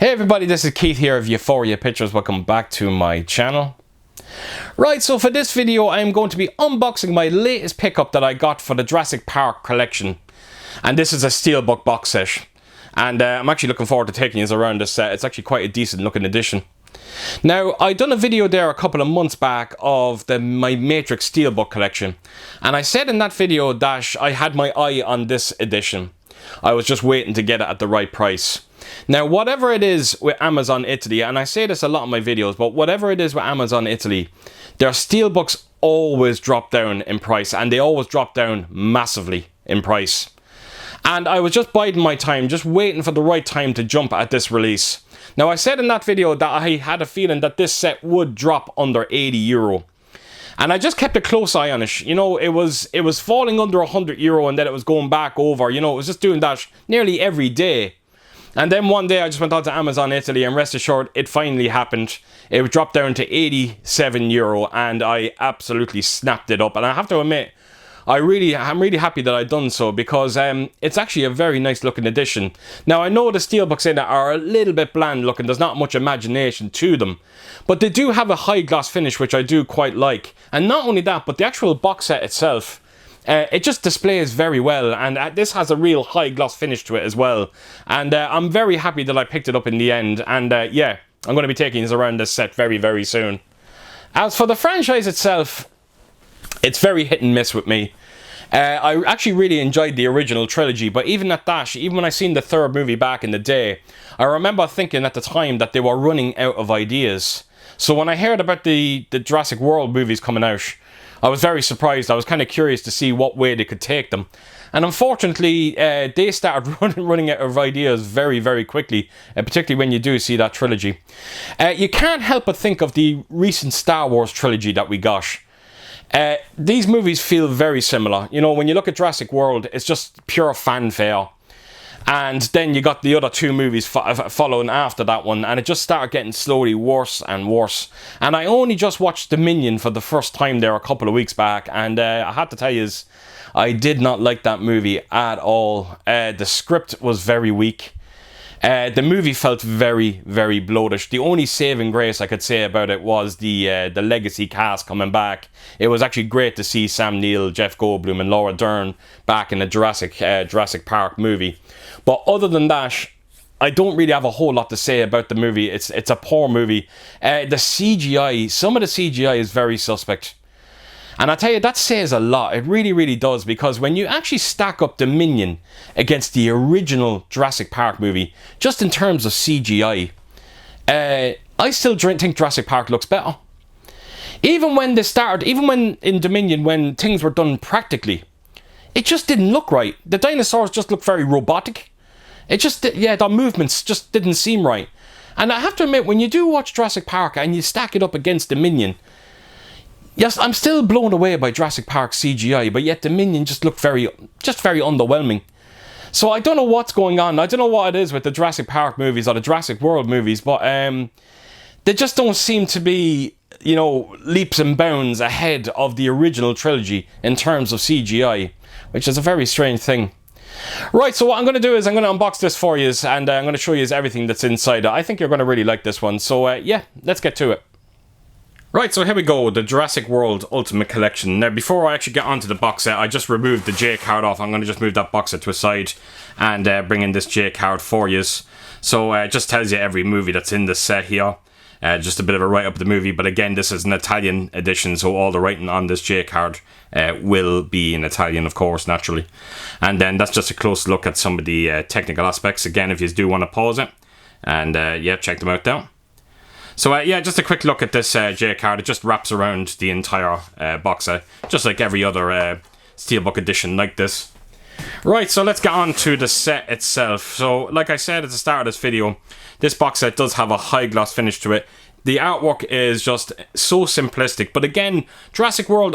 Hey everybody, this is Keith here of Euphoria Pictures. Welcome back to my channel. Right, so for this video I'm going to be unboxing my latest pickup that I got for the Jurassic Park collection. And this is a Steelbook box set. And I'm actually looking forward to taking you around this set. It's actually quite a decent looking edition. Now, I done a video there a couple of months back of my Matrix Steelbook collection. And I said in that video that I had my eye on this edition. I was just waiting to get it at the right price. Now, whatever it is with Amazon Italy, and I say this a lot in my videos, but whatever it is with Amazon Italy, their Steelbooks always drop down in price, and they always drop down massively in price. And I was just biding my time, just waiting for the right time to jump at this release. Now, I said in that video that I had a feeling that this set would drop under €80. And I just kept a close eye on it. You know, it was falling under €100 and then it was going back over. You know, it was just doing that nearly every day. And then one day I just went on to Amazon Italy, and rest assured, it finally happened. It dropped down to €87 and I absolutely snapped it up. And I have to admit, I'm really happy that I done so, because it's actually a very nice looking edition. Now, I know the Steelbooks in it are a little bit bland looking. There's not much imagination to them. But they do have a high gloss finish, which I do quite like. And not only that, but the actual box set itself, it just displays very well, and this has a real high gloss finish to it as well. And I'm very happy that I picked it up in the end, and yeah, I'm going to be taking this around this set very, very soon. As for the franchise itself, it's very hit and miss with me. I actually really enjoyed the original trilogy, but even at that, even when I seen the third movie back in the day, I remember thinking at the time that they were running out of ideas. So when I heard about the Jurassic World movies coming out, I was very surprised. I was kind of curious to see what way they could take them. And unfortunately, they started running out of ideas very, very quickly, particularly when you do see that trilogy. You can't help but think of the recent Star Wars trilogy that we got. These movies feel very similar. You know, when you look at Jurassic World, it's just pure fanfare. And then you got the other two movies following after that one, and it just started getting slowly worse and worse. And I only just watched Dominion for the first time there a couple of weeks back, and I had to tell you, I did not like that movie at all. The script was very weak. The movie felt very, very bloated. The only saving grace I could say about it was the legacy cast coming back. It was actually great to see Sam Neill, Jeff Goldblum and Laura Dern back in the Jurassic Park movie. But other than that, I don't really have a whole lot to say about the movie. It's a poor movie. The CGI, some of the CGI is very suspect. And I tell you, that says a lot. It really, really does. Because when you actually stack up Dominion against the original Jurassic Park movie, just in terms of CGI, I still think Jurassic Park looks better. Even when in Dominion, when things were done practically, it just didn't look right. The dinosaurs just looked very robotic. It just, yeah, the movements just didn't seem right. And I have to admit, when you do watch Jurassic Park and you stack it up against Dominion, yes, I'm still blown away by Jurassic Park CGI, but yet Dominion just looked very underwhelming. So I don't know what's going on. I don't know what it is with the Jurassic Park movies or the Jurassic World movies, but they just don't seem to be, you know, leaps and bounds ahead of the original trilogy in terms of CGI, which is a very strange thing. Right, so what I'm going to do is I'm going to unbox this for you, and I'm going to show you everything that's inside. I think you're going to really like this one. So yeah, let's get to it. Right, so here we go, the Jurassic World Ultimate Collection. Now, before I actually get onto the box set, I just removed the J card off. I'm going to just move that box set to a side and bring in this J card for you. So it just tells you every movie that's in this set here. Just a bit of a write-up of the movie, but again, this is an Italian edition, so all the writing on this J card will be in Italian, of course, naturally. And then that's just a close look at some of the technical aspects. Again, if you do want to pause it, and yeah, check them out there. So yeah, just a quick look at this J card. It just wraps around the entire box set, just like every other Steelbook edition like this. Right, so let's get on to the set itself. So, like I said at the start of this video, this box set does have a high gloss finish to it. The artwork is just so simplistic, but again, Jurassic Park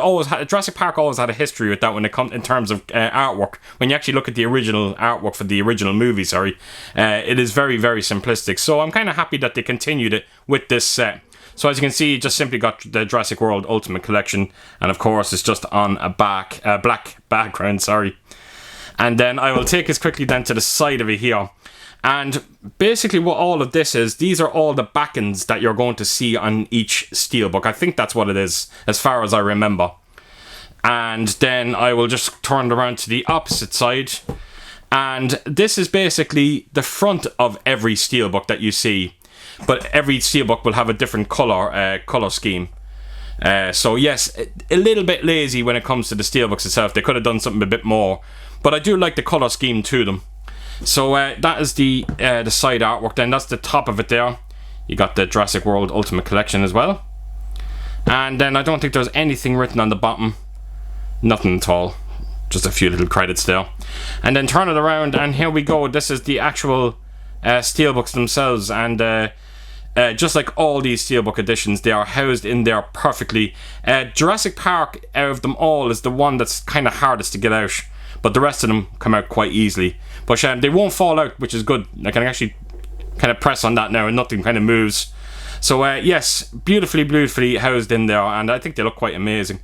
always had a history with that when it comes in terms of artwork. When you actually look at the original artwork for the original movie, it is very, very simplistic. So I'm kind of happy that they continued it with this set. So as you can see, you just simply got the Jurassic World Ultimate Collection, and of course, it's just on a black background. And then I will take us quickly then to the side of it here. And basically what all of this is, these are all the backends that you're going to see on each steelbook. I think that's what it is, as far as I remember. And then I will just turn it around to the opposite side. And this is basically the front of every steelbook that you see. But every steelbook will have a different color scheme. So yes, a little bit lazy when it comes to the steelbooks itself. They could have done something a bit more. But I do like the color scheme to them. So that is the side artwork then. That's the top of it there. You got the Jurassic World Ultimate Collection as well. And then I don't think there's anything written on the bottom. Nothing at all. Just a few little credits there. And then turn it around and here we go. This is the actual steelbooks themselves. And just like all these steelbook editions, they are housed in there perfectly. Jurassic Park, out of them all, is the one that's kind of hardest to get out. But the rest of them come out quite easily. But they won't fall out, which is good. I can actually kind of press on that now and nothing kind of moves. So yes, beautifully housed in there, and I think they look quite amazing.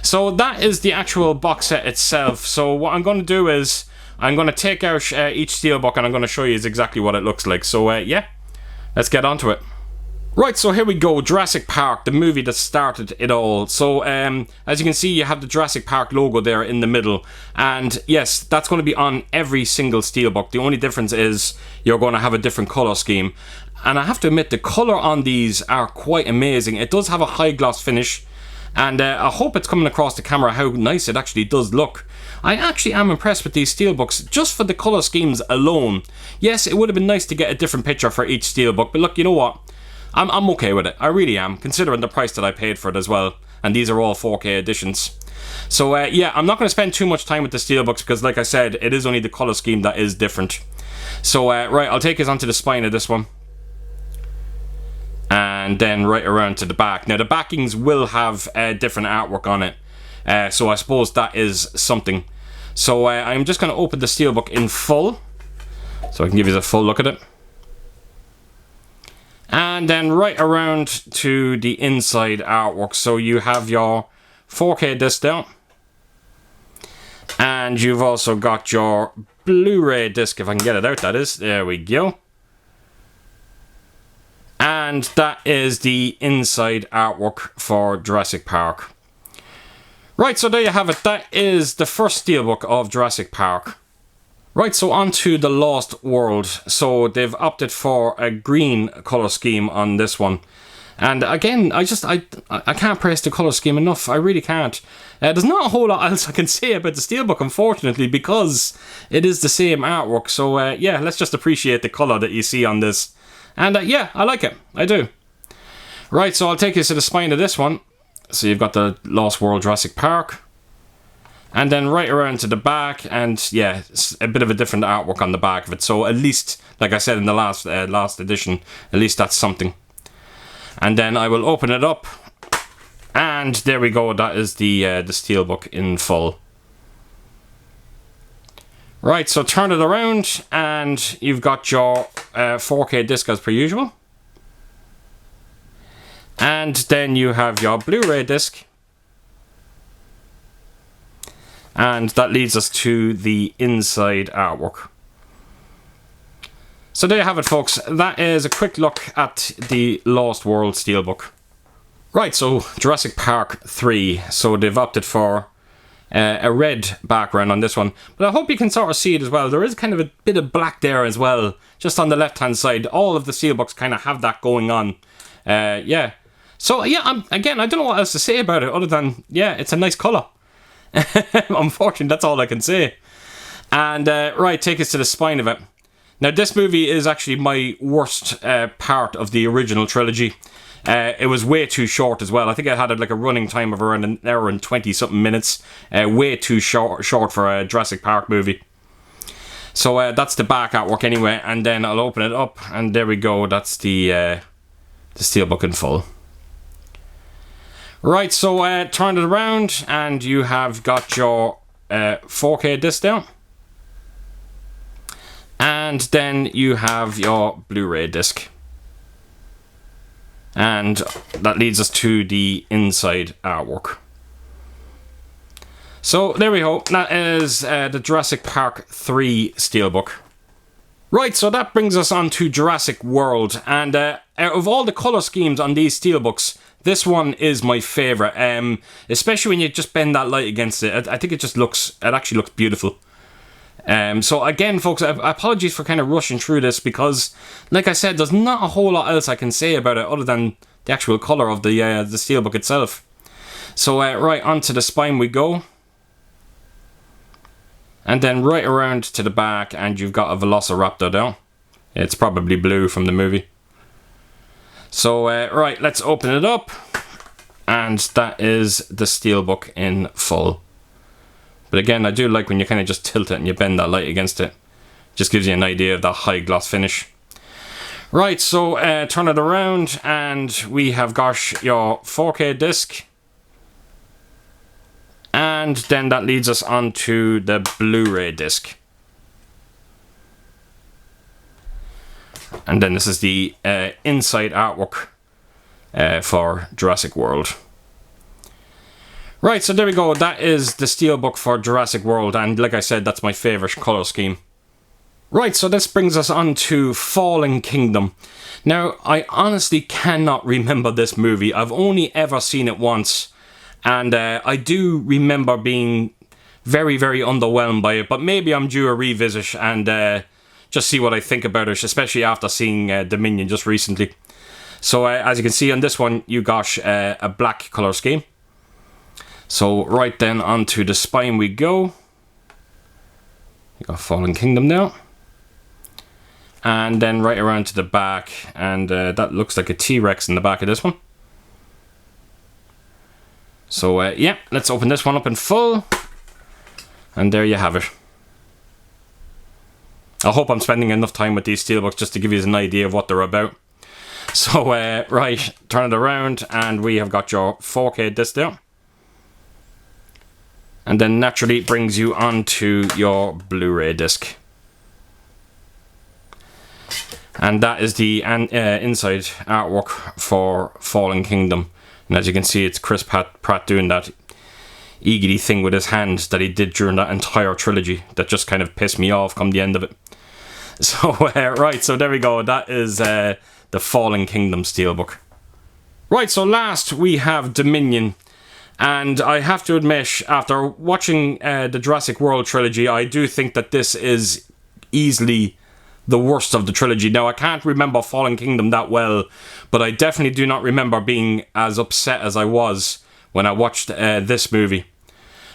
So that is the actual box set itself. So what I'm going to do is I'm going to take out each steelbook and I'm going to show you exactly what it looks like. So yeah, let's get onto it. Right, so here we go, Jurassic Park, the movie that started it all. So, as you can see, you have the Jurassic Park logo there in the middle. And yes, that's going to be on every single steelbook. The only difference is you're going to have a different colour scheme. And I have to admit, the colour on these are quite amazing. It does have a high gloss finish. And I hope it's coming across the camera how nice it actually does look. I actually am impressed with these steelbooks just for the colour schemes alone. Yes, it would have been nice to get a different picture for each steelbook. But look, you know what? I'm okay with it. I really am, considering the price that I paid for it as well. And these are all 4K editions. So yeah, I'm not going to spend too much time with the steelbooks because, like I said, it is only the colour scheme that is different. So right, I'll take us onto the spine of this one. And then right around to the back. Now the backings will have different artwork on it. So I suppose that is something. So I'm just going to open the steelbook in full. So I can give you a full look at it. And then right around to the inside artwork. So you have your 4K disc there. And you've also got your Blu-ray disc, if I can get it out, that is. There we go. And that is the inside artwork for Jurassic Park. Right, so there you have it. That is the first steelbook of Jurassic Park. Right, so on to The Lost World. So they've opted for a green colour scheme on this one. And again, I can't praise the colour scheme enough. I really can't. There's not a whole lot else I can say about the steelbook, unfortunately, because it is the same artwork. So yeah, let's just appreciate the colour that you see on this. And yeah, I like it. I do. Right, so I'll take you to the spine of this one. So you've got the Lost World Jurassic Park. And then right around to the back, and yeah, it's a bit of a different artwork on the back of it. So at least, like I said in the last edition, at least that's something. And then I will open it up, and there we go. That is the steelbook in full. Right, so turn it around, and you've got your 4K disc as per usual. And then you have your Blu-ray disc. And that leads us to the inside artwork. So there you have it, folks. That is a quick look at the Lost World Steelbook. Right, so Jurassic Park 3. So they've opted for a red background on this one. But I hope you can sort of see it as well. There is kind of a bit of black there as well. Just on the left-hand side. All of the steelbooks kind of have that going on. Yeah. So yeah, again, I don't know what else to say about it other than, yeah, it's a nice colour. Unfortunately, that's all I can say. And right, take us to the spine of it. Now, this movie is actually my worst part of the original trilogy. It was way too short as well. I think it had like a running time of around an hour and 20-something minutes. Way too short for a Jurassic Park movie. So that's the back artwork anyway. And then I'll open it up, and there we go. That's the steelbook in full. Right, so turn it around, and you have got your 4K disc down. And then you have your Blu-ray disc. And that leads us to the inside artwork. So there we go. That is the Jurassic Park 3 steelbook. Right, so that brings us on to Jurassic World, and out of all the colour schemes on these steelbooks, this one is my favourite, especially when you just bend that light against it. I think it actually looks beautiful. So again, folks, apologies for kind of rushing through this because, like I said, there's not a whole lot else I can say about it other than the actual colour of the steelbook itself. So right, onto the spine we go. And then right around to the back, and you've got a Velociraptor down. It's probably blue from the movie. So right, let's open it up. And that is the steelbook in full. But again, I do like when you kind of just tilt it and you bend that light against it. Just gives you an idea of that high gloss finish. Right, so turn it around and we have got your 4K disc. And then that leads us on to the Blu-ray disc. And then this is the inside artwork for Jurassic World. Right, so there we go. That is the steelbook for Jurassic World, and like I said, that's my favourite colour scheme. Right, so this brings us on to Fallen Kingdom. Now, I honestly cannot remember this movie. I've only ever seen it once, and I do remember being very, very underwhelmed by it, but maybe I'm due a revisit and just see what I think about it, especially after seeing Dominion just recently. So as you can see on this one, you got a black colour scheme. So right then onto the spine we go. You got Fallen Kingdom now. And then right around to the back, and that looks like a T-Rex in the back of this one. So yeah, let's open this one up in full. And there you have it. I hope I'm spending enough time with these steelbooks just to give you an idea of what they're about. So right, turn it around and we have got your 4K disc there. And then naturally it brings you onto your Blu-ray disc. And that is the inside artwork for Fallen Kingdom. And as you can see, it's Chris Pratt doing that eagerly thing with his hand that he did during that entire trilogy that just kind of pissed me off come the end of it. So right, so there we go. That is the Fallen Kingdom steelbook. Right, so last we have Dominion. And I have to admit, after watching the Jurassic World trilogy, I do think that this is easily the worst of the trilogy. Now, I can't remember Fallen Kingdom that well, but I definitely do not remember being as upset as I was when I watched this movie.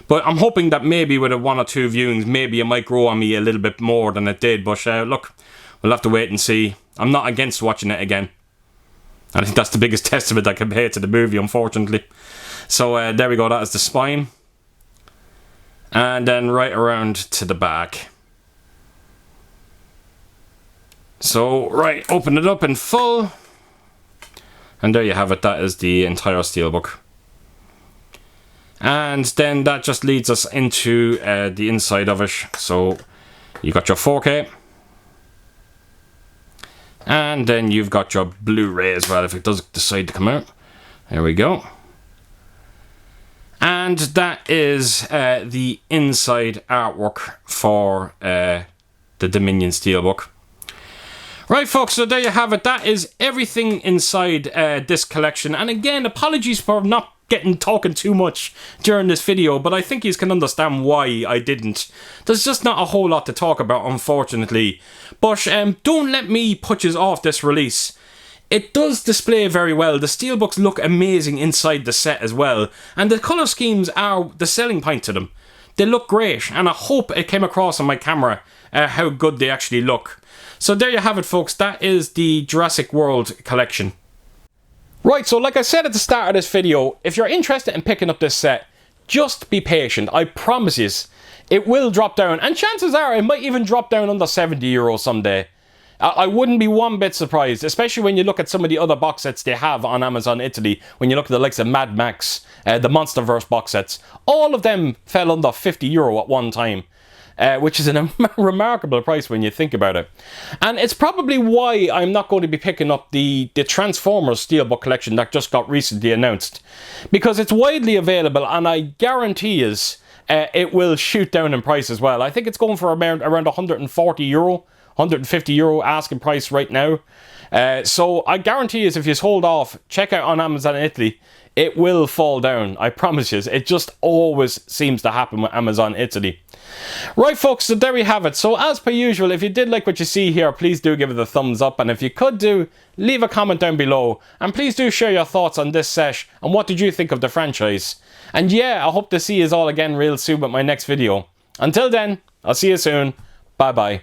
But I'm hoping that maybe with a 1 or 2 viewings, maybe it might grow on me a little bit more than it did. But look, we'll have to wait and see. I'm not against watching it again. I think that's the biggest testament I can pay to the movie, unfortunately. So there we go, that is the spine. And then right around to the back. So right, open it up in full. And there you have it, that is the entire steelbook. And then that just leads us into the inside of it. So you got your 4K. And then you've got your Blu-ray as well, if it does decide to come out. There we go. And that is the inside artwork for the Dominion steelbook. Right, folks, so there you have it. That is everything inside this collection. And again, apologies for not talking too much during this video, but I think you can understand why I didn't. There's just not a whole lot to talk about, unfortunately. But don't let me put you off this release. It does display very well. The steelbooks look amazing inside the set as well. And the colour schemes are the selling point to them. They look great, and I hope it came across on my camera how good they actually look. So there you have it, folks. That is the Jurassic World collection. Right, so like I said at the start of this video, if you're interested in picking up this set, just be patient. I promise you, it will drop down. And chances are it might even drop down under €70 someday. I wouldn't be one bit surprised, especially when you look at some of the other box sets they have on Amazon Italy. When you look at the likes of Mad Max, the Monsterverse box sets, all of them fell under €50 at one time. Which is a remarkable price when you think about it. And it's probably why I'm not going to be picking up the Transformers Steelbook collection that just got recently announced. Because it's widely available, and I guarantee you it will shoot down in price as well. I think it's going for around €140 €150 asking price right now. So I guarantee you, if you hold off, check out on Amazon Italy, it will fall down. I promise you. It just always seems to happen with Amazon Italy. Right folks, so there we have it. So as per usual, if you did like what you see here, please do give it a thumbs up, and if you could do, leave a comment down below, and please do share your thoughts on this set and what did you think of the franchise. And yeah, I hope to see you all again real soon with my next video. Until then, I'll see you soon. Bye bye.